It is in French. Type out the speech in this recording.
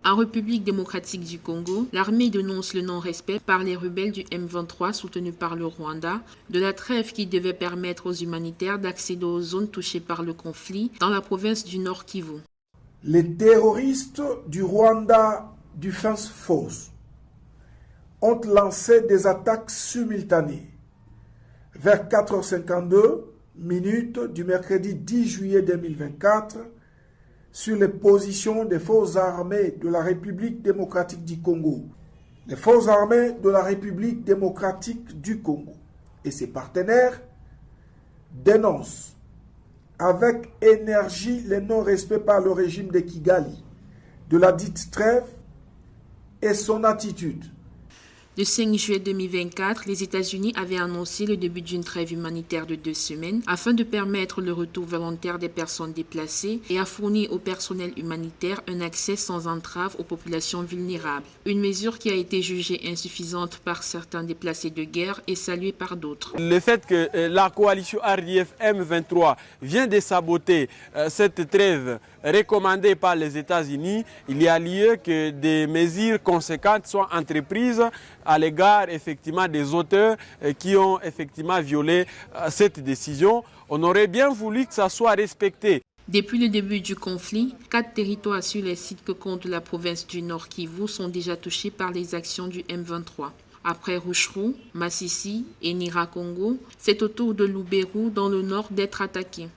En République démocratique du Congo, l'armée dénonce le non-respect par les rebelles du M23 soutenus par le Rwanda de la trêve qui devait permettre aux humanitaires d'accéder aux zones touchées par le conflit dans la province du Nord Kivu. Les terroristes du Rwanda Defense Force ont lancé des attaques simultanées vers 4h52 du mercredi 10 juillet 2024 sur les positions des forces armées de la République démocratique du Congo. Les forces armées de la République démocratique du Congo et ses partenaires dénoncent avec énergie le non-respect par le régime de Kigali de la dite trêve et son attitude. Le 5 juillet 2024, les États-Unis avaient annoncé le début d'une trêve humanitaire de 2 semaines afin de permettre le retour volontaire des personnes déplacées et à fournir au personnel humanitaire un accès sans entrave aux populations vulnérables. Une mesure qui a été jugée insuffisante par certains déplacés de guerre et saluée par d'autres. Le fait que la coalition RDF M23 vient de saboter cette trêve recommandée par les États-Unis, il y a lieu que des mesures conséquentes soient entreprises à l'égard effectivement des auteurs qui ont effectivement violé cette décision. On aurait bien voulu que ça soit respecté. Depuis le début du conflit, 4 territoires sur les sites que compte la province du Nord Kivu sont déjà touchés par les actions du M23. Après Rutshuru, Masisi et Nyiragongo, c'est au tour de Lubero dans le nord d'être attaqué.